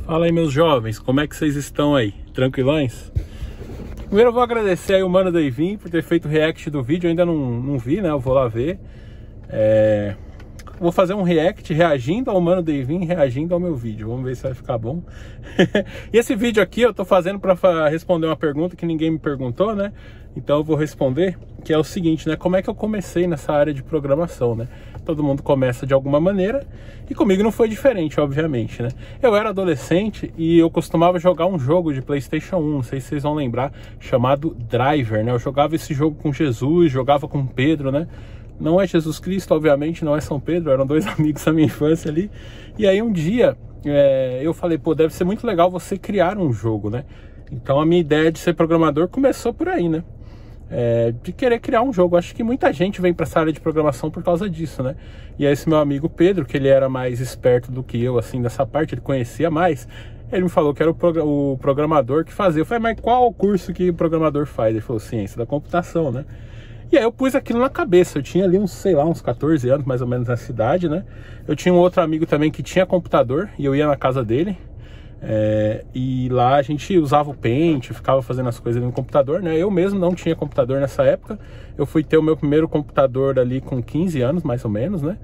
Fala aí, meus jovens, como é que vocês estão aí? Tranquilões? Primeiro eu vou agradecer aí o Mano Deivin por ter feito o react do vídeo. Eu ainda não vi, né? Eu vou lá ver. Vou fazer um react reagindo ao Mano Deivin, reagindo ao meu vídeo. Vamos ver se vai ficar bom. E esse vídeo aqui eu tô fazendo para responder uma pergunta que ninguém me perguntou, né? Então eu vou responder, que é o seguinte, né? Como é que eu comecei nessa área de programação, né? Todo mundo começa de alguma maneira e comigo não foi diferente, obviamente, né? Eu era adolescente e eu costumava jogar um jogo de PlayStation 1, não sei se vocês vão lembrar, chamado Driver, né? Eu jogava esse jogo com Jesus, jogava com Pedro, né? Não é Jesus Cristo, obviamente, não é São Pedro, eram dois amigos da minha infância ali. E aí um dia eu falei, pô, deve ser muito legal você criar um jogo, né? Então a minha ideia de ser programador começou por aí, né? De querer criar um jogo. Acho que muita gente vem para essa área de programação por causa disso, né? E aí esse meu amigo Pedro, que ele era mais esperto do que eu, assim, dessa parte, ele conhecia mais, ele me falou que era o programador que fazia. Eu falei, mas qual o curso que o programador faz? Ele falou, ciência da computação, né? E aí eu pus aquilo na cabeça. Eu tinha ali uns, sei lá, uns 14 anos mais ou menos na cidade, né? Eu tinha um outro amigo também que tinha computador e eu ia na casa dele. E lá a gente usava o Paint, ficava fazendo as coisas no computador, né? Eu mesmo não tinha computador nessa época. Eu fui ter o meu primeiro computador ali com 15 anos, mais ou menos, né?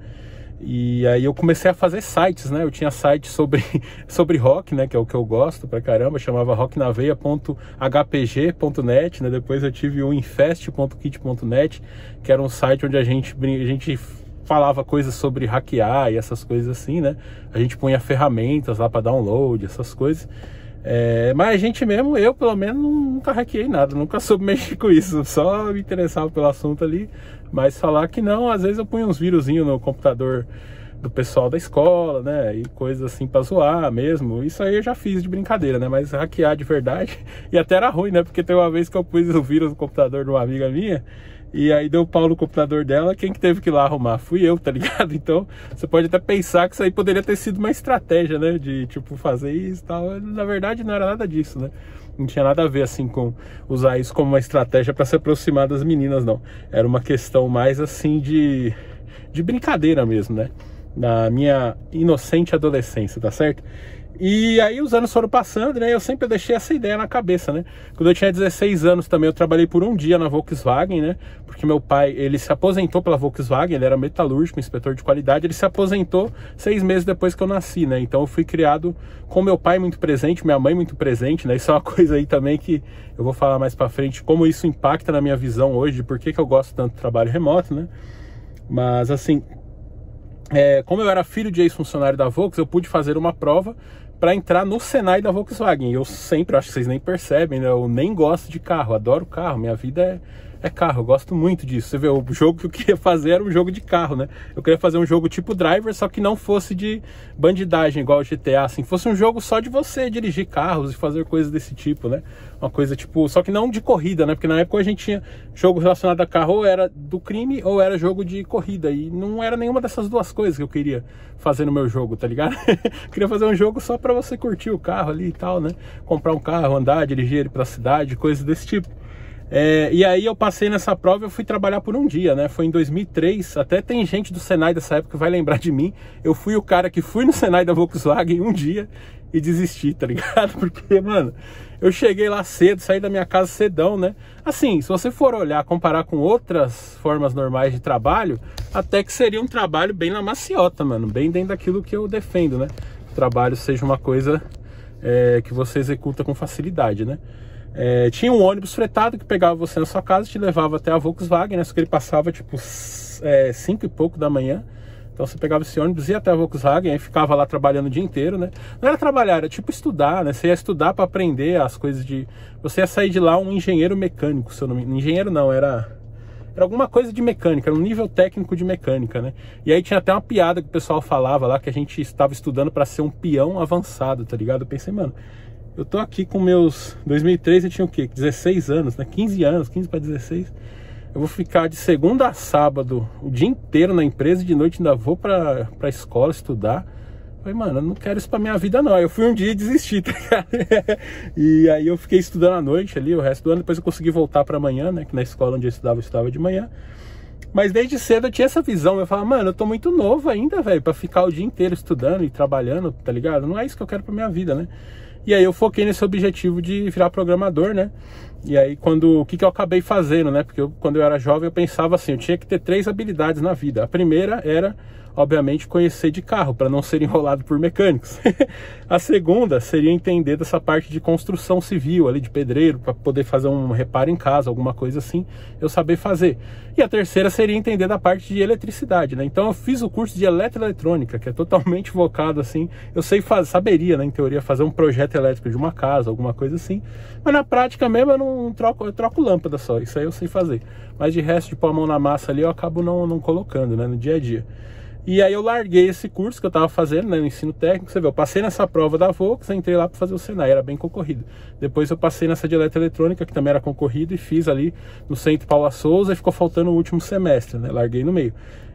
E aí eu comecei a fazer sites, né? Eu tinha sites sobre rock, né? Que é o que eu gosto pra caramba. Chamava rocknaveia.hpg.net, né? Depois eu tive o infest.kit.net, que era um site onde a gente falava coisas sobre hackear e essas coisas assim, né? A gente punha ferramentas lá para download, essas coisas. Mas a gente mesmo, eu pelo menos, nunca hackeei nada, nunca soube mexer com isso, só me interessava pelo assunto ali. Mas falar que não, às vezes eu punha uns vírusinhos no computador do pessoal da escola, né? E coisas assim pra zoar mesmo. Isso aí eu já fiz de brincadeira, né? Mas hackear de verdade, e até era ruim, né? Porque tem uma vez que eu pus o vírus no computador de uma amiga minha, e aí deu pau no computador dela, quem que teve que ir lá arrumar? Fui eu, tá ligado? Então, você pode até pensar que isso aí poderia ter sido uma estratégia, né? De, tipo, fazer isso e tal. Na verdade, não era nada disso, né? Não tinha nada a ver, assim, com usar isso como uma estratégia para se aproximar das meninas, não. Era uma questão mais, assim, de brincadeira mesmo, né? Na minha inocente adolescência, tá certo? E aí os anos foram passando, né? Eu sempre deixei essa ideia na cabeça, né? Quando eu tinha 16 anos também, eu trabalhei por um dia na Volkswagen, né? Porque meu pai, ele se aposentou pela Volkswagen, ele era metalúrgico, inspetor de qualidade. Ele se aposentou 6 meses depois que eu nasci, né? Então eu fui criado com meu pai muito presente, minha mãe muito presente, né? Isso é uma coisa aí também que eu vou falar mais pra frente, como isso impacta na minha visão hoje, de por que eu gosto tanto do trabalho remoto, né? Mas assim, como eu era filho de ex-funcionário da Volkswagen, eu pude fazer uma prova para entrar no Senai da Volkswagen. Eu sempre, acho que vocês nem percebem, né? Eu nem gosto de carro, adoro carro, minha vida é carro, eu gosto muito disso. Você vê, o jogo que eu queria fazer era um jogo de carro, né? Eu queria fazer um jogo tipo Driver, só que não fosse de bandidagem igual o GTA, assim, fosse um jogo só de você dirigir carros e fazer coisas desse tipo, né? Uma coisa tipo, só que não de corrida, né? Porque na época a gente tinha jogo relacionado a carro, ou era do crime ou era jogo de corrida, e não era nenhuma dessas duas coisas que eu queria fazer no meu jogo, tá ligado? Queria fazer um jogo só pra você curtir o carro ali e tal, né? Comprar um carro, andar, dirigir ele pra cidade, coisas desse tipo. E aí eu passei nessa prova e eu fui trabalhar por um dia, né? Foi em 2003, até tem gente do Senai dessa época que vai lembrar de mim. Eu fui o cara que fui no Senai da Volkswagen um dia e desisti, tá ligado? Porque, mano, eu cheguei lá cedo, saí da minha casa cedão, né? Assim, se você for olhar, comparar com outras formas normais de trabalho, até que seria um trabalho bem na maciota, mano, bem dentro daquilo que eu defendo, né? O trabalho seja uma coisa que você executa com facilidade, né? Tinha um ônibus fretado que pegava você na sua casa e te levava até a Volkswagen, né? Só que ele passava tipo 5 e pouco da manhã. Então você pegava esse ônibus, ia até a Volkswagen, aí ficava lá trabalhando o dia inteiro, né? Não era trabalhar, era tipo estudar, né? Você ia estudar para aprender as coisas de... Você ia sair de lá um engenheiro mecânico, se eu não me... Engenheiro não, era alguma coisa de mecânica, era um nível técnico de mecânica, né? E aí tinha até uma piada que o pessoal falava lá, que a gente estava estudando para ser um peão avançado, tá ligado? Eu pensei, mano, eu tô aqui com meus... 2003 eu tinha o quê? 16 anos, né? 15 anos, 15 para 16. Eu vou ficar de segunda a sábado o dia inteiro na empresa e de noite ainda vou pra escola estudar. Falei, mano, eu não quero isso pra minha vida não. Aí eu fui um dia e desisti, tá ligado? E aí eu fiquei estudando à noite ali, o resto do ano. Depois eu consegui voltar pra manhã, né? Que na escola onde eu estudava de manhã. Mas desde cedo eu tinha essa visão. Eu falava, mano, eu tô muito novo ainda, velho, pra ficar o dia inteiro estudando e trabalhando, tá ligado? Não é isso que eu quero pra minha vida, né? E aí eu foquei nesse objetivo de virar programador, né? E aí o que eu acabei fazendo, né? Porque quando eu era jovem eu pensava assim, eu tinha que ter 3 habilidades na vida. A primeira era, obviamente, conhecer de carro, para não ser enrolado por mecânicos. A segunda seria entender dessa parte de construção civil, ali de pedreiro, para poder fazer um reparo em casa, alguma coisa assim, eu saber fazer. E a terceira seria entender da parte de eletricidade, né? Então eu fiz o curso de eletroeletrônica, que é totalmente focado assim, eu saberia, né, em teoria, fazer um projeto elétrico de uma casa, alguma coisa assim, mas na prática mesmo eu troco lâmpada só, isso aí eu sei fazer. Mas de resto, de pôr a mão na massa ali, eu acabo não colocando, né, no dia a dia. E aí eu larguei esse curso que eu tava fazendo, né, no ensino técnico. Você vê, eu passei nessa prova da Volks, entrei lá para fazer o Senai, era bem concorrido. Depois eu passei nessa de eletroeletrônica, que também era concorrido, e fiz ali no Centro Paula Souza, e ficou faltando o último semestre, né, larguei no meio.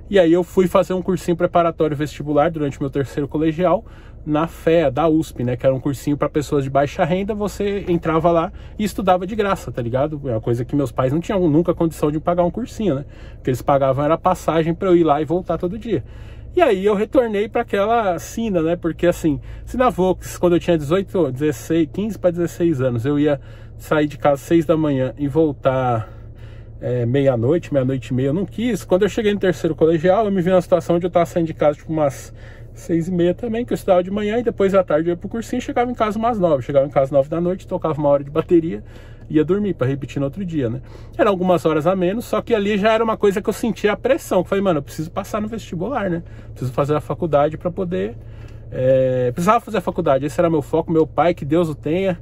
E aí eu fui fazer um cursinho preparatório vestibular durante o meu 3º colegial, na FEA, da USP, né, que era um cursinho para pessoas de baixa renda. Você entrava lá e estudava de graça, tá ligado? É uma coisa que meus pais não tinham nunca condição de pagar um cursinho, né? O que eles pagavam era passagem para eu ir lá e voltar todo dia. E aí eu retornei para aquela sina, né? Porque assim, se na Volks, quando eu tinha 15 para 16 anos, eu ia sair de casa às 6 da manhã e voltar meia-noite e meia, eu não quis. Quando eu cheguei no 3º colegial, eu me vi numa situação onde eu tava saindo de casa tipo umas 6h30 também, que eu estudava de manhã, e depois à tarde eu ia pro cursinho, chegava em casa umas 9, chegava em casa 9 da noite, tocava uma hora de bateria, ia dormir para repetir no outro dia, né? Eram algumas horas a menos, só que ali já era uma coisa que eu sentia a pressão, que falei, mano, eu preciso passar no vestibular, né? Preciso fazer a faculdade para poder... precisava fazer a faculdade, esse era meu foco. Meu pai, que Deus o tenha,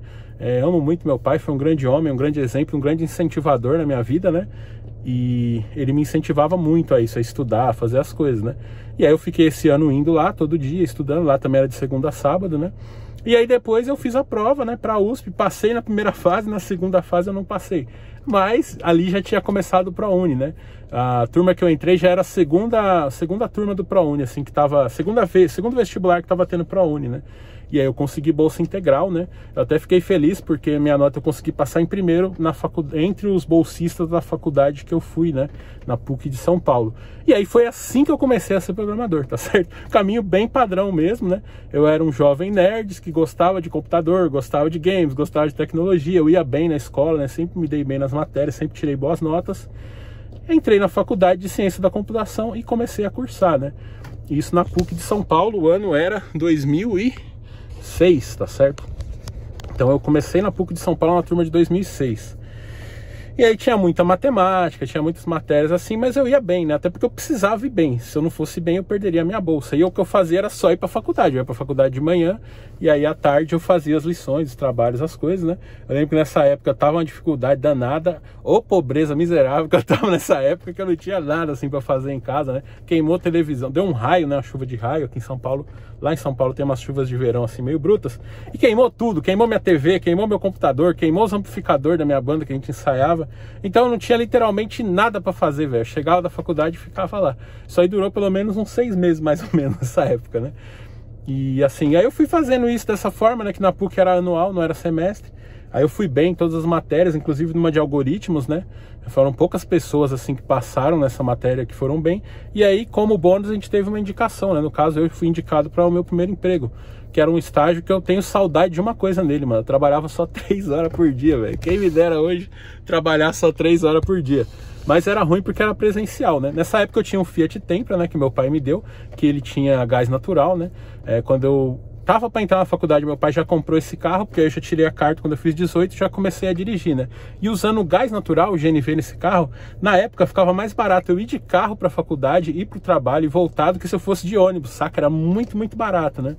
amo muito meu pai, foi um grande homem, um grande exemplo, um grande incentivador na minha vida, né? E ele me incentivava muito a isso, a estudar, a fazer as coisas, né? E aí eu fiquei esse ano indo lá todo dia, estudando lá, também era de segunda a sábado, né? E aí depois eu fiz a prova, né, pra USP, passei na primeira fase, na segunda fase eu não passei. Mas ali já tinha começado o ProUni, né? A turma que eu entrei já era a segunda turma do ProUni, assim, que tava, segundo vestibular que tava tendo ProUni, né? E aí eu consegui bolsa integral, né? Eu até fiquei feliz porque minha nota eu consegui passar em primeiro na entre os bolsistas da faculdade que eu fui, né? Na PUC de São Paulo. E aí foi assim que eu comecei a ser programador, tá certo? Caminho bem padrão mesmo, né? Eu era um jovem nerd que gostava de computador, gostava de games, gostava de tecnologia. Eu ia bem na escola, né? Sempre me dei bem nas matérias, sempre tirei boas notas. Entrei na faculdade de ciência da computação e comecei a cursar, né? Isso na PUC de São Paulo, o ano era 2006, tá certo? Então eu comecei na PUC de São Paulo na turma de 2006. E aí tinha muita matemática, tinha muitas matérias assim, mas eu ia bem, né? Até porque eu precisava ir bem. Se eu não fosse bem, eu perderia a minha bolsa. E o que eu fazia era só ir pra faculdade. Eu ia pra faculdade de manhã, e aí à tarde eu fazia as lições, os trabalhos, as coisas, né? Eu lembro que nessa época eu tava uma dificuldade danada, ou pobreza miserável que eu tava nessa época, que eu não tinha nada assim pra fazer em casa, né? Queimou a televisão, deu um raio, né? Uma chuva de raio aqui em São Paulo. Lá em São Paulo tem umas chuvas de verão assim meio brutas. E queimou tudo, queimou minha TV, queimou meu computador, queimou os amplificadores da minha banda que a gente ensaiava. Então eu não tinha literalmente nada pra fazer, velho. Chegava da faculdade e ficava lá. Isso aí durou pelo menos uns 6 meses mais ou menos nessa época, né? E assim, aí eu fui fazendo isso dessa forma, né? Que na PUC era anual, não era semestre. Aí eu fui bem em todas as matérias, inclusive numa de algoritmos, né? Foram poucas pessoas assim que passaram nessa matéria que foram bem. E aí, como bônus, a gente teve uma indicação, né? No caso, eu fui indicado para o meu primeiro emprego, que era um estágio que eu tenho saudade de uma coisa nele, mano. Eu trabalhava só 3 horas por dia, velho. Quem me dera hoje trabalhar só 3 horas por dia. Mas era ruim porque era presencial, né? Nessa época eu tinha um Fiat Tempra, né? Que meu pai me deu, que ele tinha gás natural, né? Quando eu tava para entrar na faculdade, meu pai já comprou esse carro, porque eu já tirei a carta quando eu fiz 18, já comecei a dirigir, né? E usando o gás natural, o GNV nesse carro, na época ficava mais barato eu ir de carro para a faculdade, ir pro trabalho e voltar do que se eu fosse de ônibus, saca? Era muito, muito barato, né?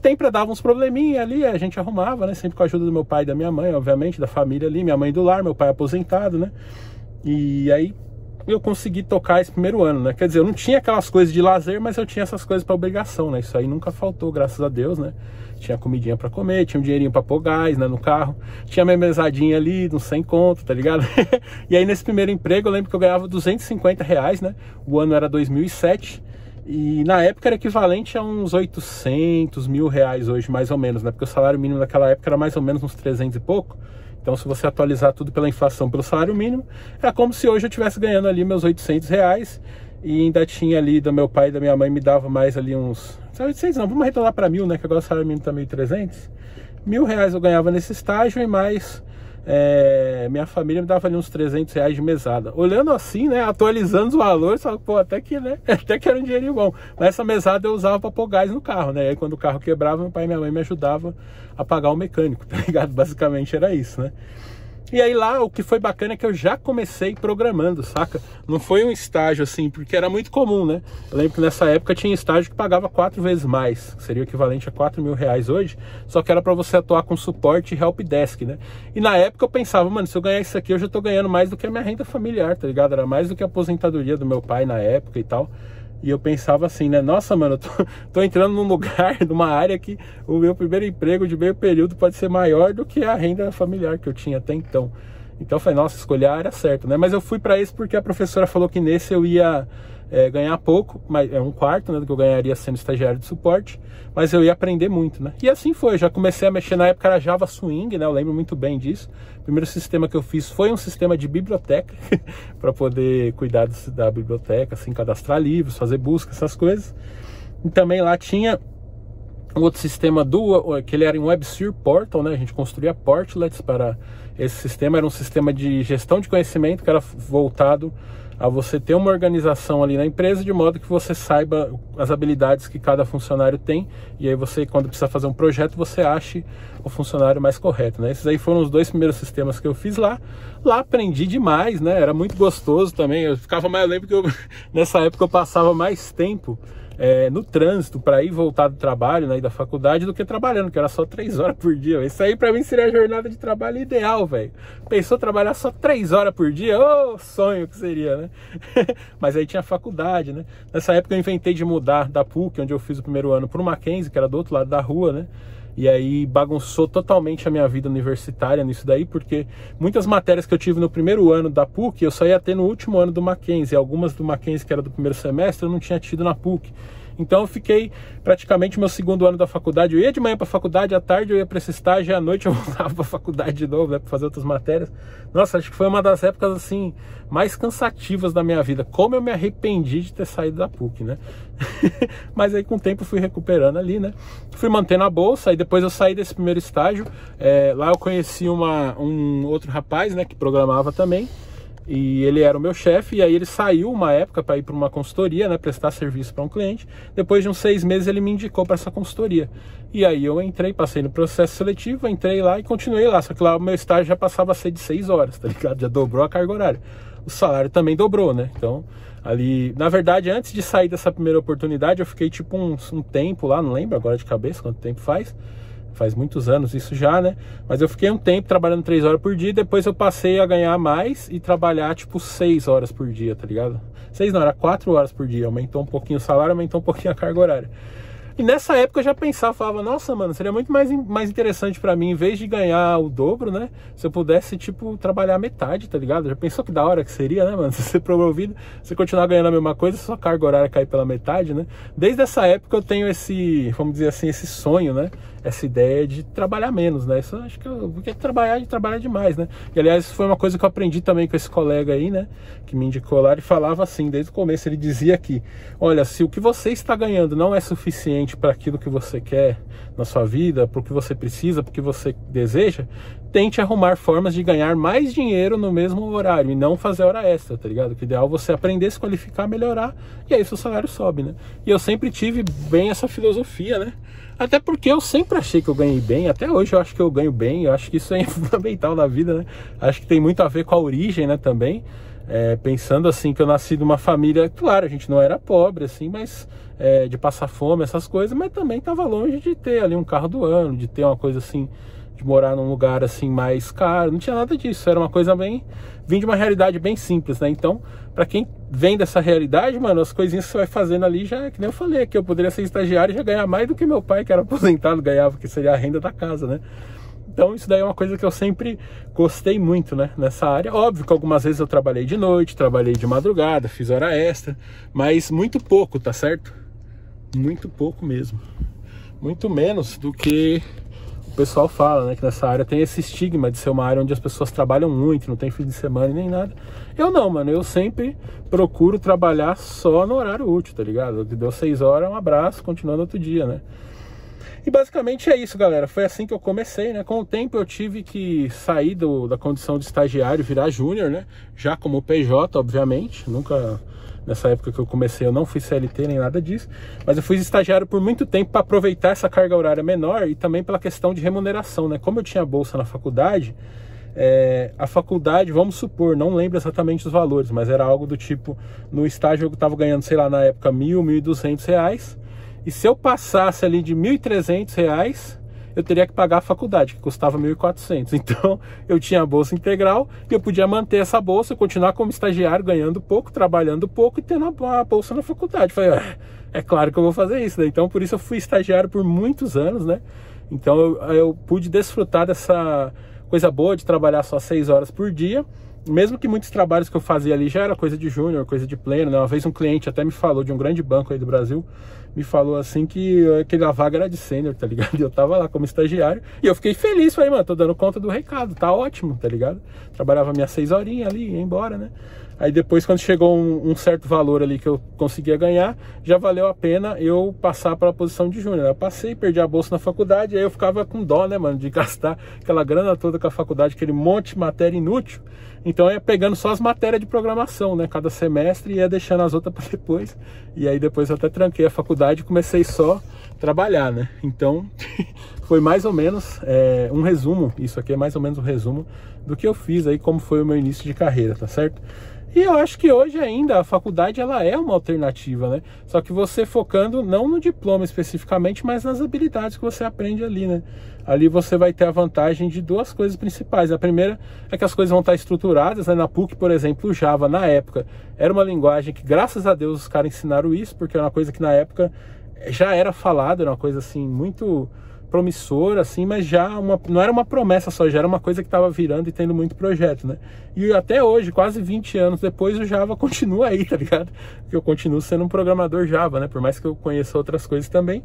Sempre dava uns probleminha ali, a gente arrumava, né? Sempre com a ajuda do meu pai e da minha mãe, obviamente, da família ali, minha mãe do lar, meu pai aposentado, né? E aí eu consegui tocar esse primeiro ano, né? Quer dizer, eu não tinha aquelas coisas de lazer, mas eu tinha essas coisas para obrigação, né? Isso aí nunca faltou, graças a Deus, né? Tinha comidinha para comer, tinha um dinheirinho para pôr gás, né, no carro, tinha minha mesadinha ali, uns 100 conto, tá ligado? E aí nesse primeiro emprego eu lembro que eu ganhava R$250, né? O ano era 2007. E na época era equivalente a uns 800 mil reais hoje, mais ou menos, né? Porque o salário mínimo naquela época era mais ou menos uns 300 e pouco. Então, se você atualizar tudo pela inflação, pelo salário mínimo, é como se hoje eu estivesse ganhando ali meus 800 reais. E ainda tinha ali do meu pai e da minha mãe, me dava mais ali uns... 800 não, vamos arredondar para 1.000, né? Que agora o salário mínimo tá 1.300. 1.000 reais eu ganhava nesse estágio e mais... minha família me dava ali uns 300 reais de mesada. Olhando assim, né, atualizando os valores, falo, pô, até que, né, até que era um dinheirinho bom. Mas essa mesada eu usava para pôr gás no carro, né? E aí quando o carro quebrava, meu pai e minha mãe me ajudavam a pagar o mecânico, tá ligado? Basicamente era isso, né? E aí lá, o que foi bacana é que eu já comecei programando, saca? Não foi um estágio assim, porque era muito comum, né? Eu lembro que nessa época tinha estágio que pagava 4 vezes mais, que seria o equivalente a 4 mil reais hoje, só que era pra você atuar com suporte e helpdesk, né? E na época eu pensava, mano, se eu ganhar isso aqui, eu já tô ganhando mais do que a minha renda familiar, tá ligado? Era mais do que a aposentadoria do meu pai na época e tal. E eu pensava assim, né? Nossa, mano, eu tô entrando num lugar, numa área que o meu primeiro emprego de meio período pode ser maior do que a renda familiar que eu tinha até então. Então eu falei, nossa, escolher a área certa, né? Mas eu fui pra esse porque a professora falou que nesse eu ia ganhar pouco, mas é um quarto, né, do que eu ganharia sendo estagiário de suporte, mas eu ia aprender muito, né? E assim foi, já comecei a mexer, na época era Java Swing, né? Eu lembro muito bem disso. O primeiro sistema que eu fiz foi um sistema de biblioteca, para poder cuidar da biblioteca, assim, cadastrar livros, fazer busca, essas coisas. E também lá tinha um outro sistema que ele era um WebSphere Portal, né? A gente construía portlets para esse sistema, era um sistema de gestão de conhecimento que era voltado a você ter uma organização ali na empresa, de modo que você saiba as habilidades que cada funcionário tem, e aí você, quando precisa fazer um projeto, você ache o funcionário mais correto, né? Esses aí foram os 2 primeiros sistemas que eu fiz lá. Lá aprendi demais, né? Era muito gostoso também. Eu lembro que nessa época eu passava mais tempo no trânsito para ir voltar do trabalho, né, e da faculdade, do que trabalhando, que era só 3 horas por dia. Isso aí para mim seria a jornada de trabalho ideal, velho. Pensou trabalhar só 3 horas por dia? Ô, sonho que seria, né? Mas aí tinha faculdade, né? Nessa época eu inventei de mudar da PUC, onde eu fiz o primeiro ano, para o Mackenzie, que era do outro lado da rua, né? E aí bagunçou totalmente a minha vida universitária nisso daí, porque muitas matérias que eu tive no primeiro ano da PUC, eu só ia ter no último ano do Mackenzie. Algumas do Mackenzie, que era do primeiro semestre, eu não tinha tido na PUC. Então eu fiquei praticamente meu segundo ano da faculdade. Eu ia de manhã para a faculdade, à tarde eu ia para esse estágio, e à noite eu voltava para a faculdade de novo, né, para fazer outras matérias. Nossa, acho que foi uma das épocas assim mais cansativas da minha vida. Como eu me arrependi de ter saído da PUC, né? Mas aí com o tempo eu fui recuperando ali, né? Fui mantendo a bolsa, e depois eu saí desse primeiro estágio. Lá eu conheci um outro rapaz, né, que programava também. E ele era o meu chefe, e aí ele saiu uma época para ir para uma consultoria, né, prestar serviço para um cliente. Depois de uns 6 meses ele me indicou para essa consultoria. E aí eu entrei, passei no processo seletivo, entrei lá e continuei lá. Só que lá o meu estágio já passava a ser de 6 horas, tá ligado? Já dobrou a carga horária. O salário também dobrou, né? Então, ali, na verdade, antes de sair dessa primeira oportunidade, eu fiquei tipo um tempo lá, não lembro agora de cabeça quanto tempo faz muitos anos isso já, né? Mas eu fiquei um tempo trabalhando 3 horas por dia, e depois eu passei a ganhar mais e trabalhar tipo 6 horas por dia, tá ligado? 6 não, era 4 horas por dia, aumentou um pouquinho o salário, aumentou um pouquinho a carga horária. E nessa época eu já pensava, falava, nossa, mano, seria muito mais interessante pra mim, em vez de ganhar o dobro, né, se eu pudesse, tipo, trabalhar metade, tá ligado? Já pensou que da hora que seria, né, mano? Se você ser promovido, você continuar ganhando a mesma coisa, sua carga horária cair pela metade, né? Desde essa época eu tenho esse, vamos dizer assim, esse sonho, né? Essa ideia de trabalhar menos, né? Isso acho que porque trabalhar demais, né? E aliás, isso foi uma coisa que eu aprendi também com esse colega aí, né, que me indicou lá. Ele falava assim, desde o começo, ele dizia que, olha, se o que você está ganhando não é suficiente para aquilo que você quer na sua vida, para o que você precisa, para o que você deseja, tente arrumar formas de ganhar mais dinheiro no mesmo horário e não fazer hora extra, tá ligado? Que o ideal é você aprender, se qualificar, melhorar, e aí seu salário sobe, né? E eu sempre tive bem essa filosofia, né? Até porque eu sempre achei que eu ganhei bem, até hoje eu acho que eu ganho bem, eu acho que isso é fundamental na vida, né? Acho que tem muito a ver com a origem, né, também. Pensando assim, que eu nasci de uma família, claro, a gente não era pobre, assim, mas de passar fome, essas coisas, mas também estava longe de ter ali um carro do ano, de ter uma coisa assim, de morar num lugar assim mais caro, não tinha nada disso, era uma coisa vim de uma realidade bem simples, né? Então, para quem vem dessa realidade, mano, as coisinhas que você vai fazendo ali já, que nem eu falei aqui, eu poderia ser estagiário e já ganhar mais do que meu pai, que era aposentado, ganhava, que seria a renda da casa, né? Então isso daí é uma coisa que eu sempre gostei muito, né, nessa área. Óbvio que algumas vezes eu trabalhei de noite, trabalhei de madrugada, fiz hora extra, mas muito pouco, tá certo? Muito pouco mesmo. Muito menos do que o pessoal fala, né, que nessa área tem esse estigma de ser uma área onde as pessoas trabalham muito, não tem fim de semana e nem nada. Eu não, mano, eu sempre procuro trabalhar só no horário útil, tá ligado? Deu 6 horas, um abraço, continuando outro dia, né? E basicamente é isso, galera. Foi assim que eu comecei, né? Com o tempo eu tive que sair da condição de estagiário, virar júnior, né? Já como PJ, obviamente. Nunca, nessa época que eu comecei, eu não fui CLT nem nada disso. Mas eu fui estagiário por muito tempo para aproveitar essa carga horária menor e também pela questão de remuneração, né? Como eu tinha bolsa na faculdade, a faculdade, vamos supor, não lembro exatamente os valores, mas era algo do tipo, no estágio eu estava ganhando, sei lá, na época R$1.000, R$1.200, e se eu passasse ali de R$1.300, eu teria que pagar a faculdade, que custava R$1.400. Então eu tinha a bolsa integral e eu podia manter essa bolsa, continuar como estagiário, ganhando pouco, trabalhando pouco e tendo a bolsa na faculdade. Falei, é claro que eu vou fazer isso, né? Então por isso eu fui estagiário por muitos anos, né? Então eu pude desfrutar dessa coisa boa de trabalhar só 6 horas por dia, mesmo que muitos trabalhos que eu fazia ali já era coisa de júnior, coisa de pleno, né? Uma vez um cliente até me falou, de um grande banco aí do Brasil, me falou assim que aquela vaga era de sênior, tá ligado? E eu tava lá como estagiário e eu fiquei feliz, falei, mano, tô dando conta do recado, tá ótimo, tá ligado? Trabalhava minhas 6 horinhas ali, ia embora, né? Aí depois, quando chegou um certo valor ali que eu conseguia ganhar, já valeu a pena eu passar para a posição de júnior. Eu passei, perdi a bolsa na faculdade, aí eu ficava com dó, né, mano, de gastar aquela grana toda com a faculdade, aquele monte de matéria inútil. Então eu ia pegando só as matérias de programação, né, cada semestre, e ia deixando as outras para depois. E aí depois eu até tranquei a faculdade e comecei só a trabalhar, né. Então foi mais ou menos um resumo, isso aqui é mais ou menos um resumo do que eu fiz aí, como foi o meu início de carreira, tá certo? E eu acho que hoje ainda a faculdade ela é uma alternativa, né? Só que você focando não no diploma especificamente, mas nas habilidades que você aprende ali, né? Ali você vai ter a vantagem de 2 coisas principais. A primeira é que as coisas vão estar estruturadas, né? Na PUC, por exemplo, o Java, na época, era uma linguagem que, graças a Deus, os caras ensinaram isso, porque era uma coisa que na época já era falada, era uma coisa assim, muito promissora, assim, mas já não era uma promessa só, já era uma coisa que estava virando e tendo muito projeto, né? E até hoje, quase 20 anos depois, o Java continua aí, tá ligado? Porque eu continuo sendo um programador Java, né? Por mais que eu conheça outras coisas também,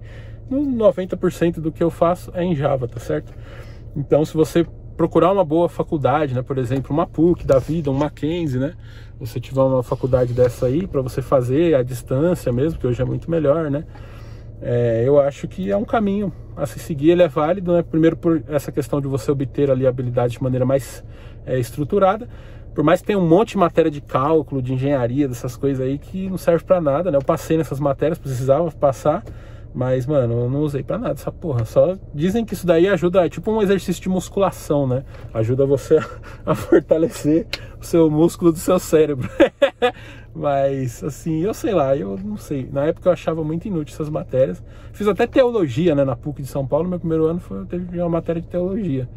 90% do que eu faço é em Java, tá certo? Então, se você procurar uma boa faculdade, né? Por exemplo, uma PUC da vida, um Mackenzie, né? Você tiver uma faculdade dessa aí, para você fazer à distância mesmo, que hoje é muito melhor, né? Eu acho que é um caminho a se seguir, ele é válido, né? Primeiro por essa questão de você obter ali habilidades de maneira mais estruturada, por mais que tenha um monte de matéria de cálculo, de engenharia, dessas coisas aí que não serve pra nada, né? Eu passei nessas matérias, precisava passar, mas, mano, eu não usei pra nada essa porra. Só dizem que isso daí ajuda, é tipo um exercício de musculação, né? Ajuda você a fortalecer o seu músculo do seu cérebro. Mas, assim, eu sei lá, eu não sei. Na época eu achava muito inútil essas matérias. Fiz até teologia, né, na PUC de São Paulo. Meu primeiro ano teve uma matéria de teologia.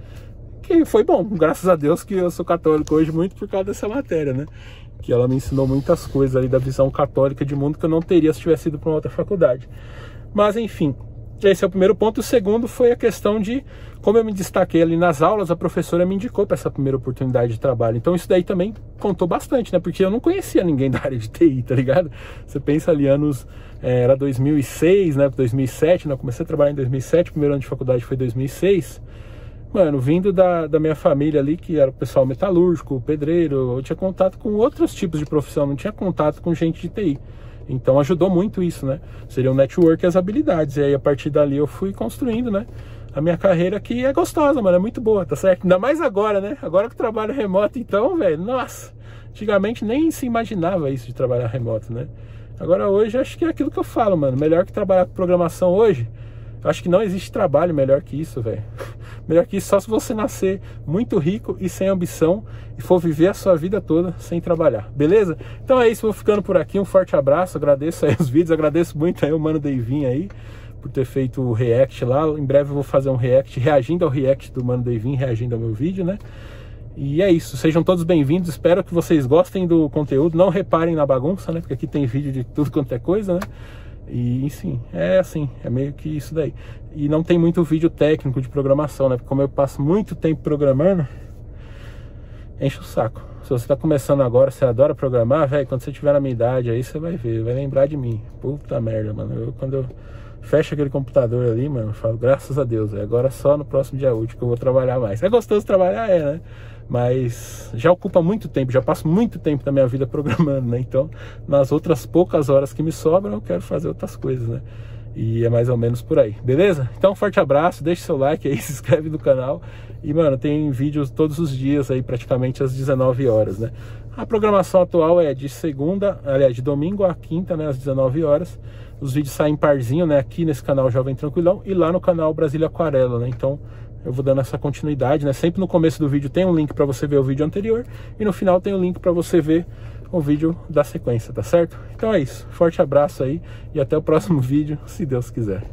Que foi bom, graças a Deus que eu sou católico hoje, muito por causa dessa matéria, né? Que ela me ensinou muitas coisas ali da visão católica de mundo que eu não teria se tivesse ido para uma outra faculdade. Mas, enfim, esse é o primeiro ponto. O segundo foi a questão de como eu me destaquei ali nas aulas, a professora me indicou para essa primeira oportunidade de trabalho. Então isso daí também contou bastante, né? Porque eu não conhecia ninguém da área de TI, tá ligado? Você pensa ali anos, era 2006, né? 2007, né? Eu comecei a trabalhar em 2007, o primeiro ano de faculdade foi 2006. Mano, vindo da minha família ali, que era o pessoal metalúrgico, pedreiro, eu tinha contato com outros tipos de profissão, não tinha contato com gente de TI. Então ajudou muito isso, né? Seria o network e as habilidades. E aí a partir dali eu fui construindo, né? A minha carreira, que é gostosa, mano, é muito boa, tá certo? Ainda mais agora, né? Agora que eu trabalho remoto, então, velho, nossa, antigamente nem se imaginava isso de trabalhar remoto, né? Agora hoje acho que é aquilo que eu falo, mano, melhor que trabalhar com programação hoje, acho que não existe trabalho melhor que isso, velho. Melhor que isso só se você nascer muito rico e sem ambição e for viver a sua vida toda sem trabalhar, beleza? Então é isso, vou ficando por aqui, um forte abraço, agradeço aí os vídeos, agradeço muito aí o Mano Deivinho aí, por ter feito o react lá. Em breve eu vou fazer um react, reagindo ao react do Mano Deivinho, reagindo ao meu vídeo, né? E é isso, sejam todos bem-vindos, espero que vocês gostem do conteúdo, não reparem na bagunça, né? Porque aqui tem vídeo de tudo quanto é coisa, né? E sim, é assim, é meio que isso daí. E não tem muito vídeo técnico de programação, né? Porque como eu passo muito tempo programando, enche o saco. Se você tá começando agora, você adora programar, velho, quando você tiver na minha idade aí, você vai ver, vai lembrar de mim. Puta merda, mano. Quando eu fecho aquele computador ali, mano, eu falo, graças a Deus, véio, agora só no próximo dia útil que eu vou trabalhar mais. É gostoso trabalhar, né? Mas já ocupa muito tempo, já passo muito tempo da minha vida programando, né? Então, nas outras poucas horas que me sobram, eu quero fazer outras coisas, né? E é mais ou menos por aí, beleza? Então, um forte abraço, deixa seu like aí, se inscreve no canal. E, mano, tem vídeos todos os dias aí, praticamente às 19 horas, né? A programação atual é de segunda, aliás, de domingo a quinta, né, às 19 horas. Os vídeos saem parzinho, né, aqui nesse canal Jovem Tranquilão e lá no canal Brasília Aquarela, né? Então, eu vou dando essa continuidade, né? Sempre no começo do vídeo tem um link para você ver o vídeo anterior e no final tem um link para você ver o vídeo da sequência, tá certo? Então é isso. Forte abraço aí e até o próximo vídeo, se Deus quiser.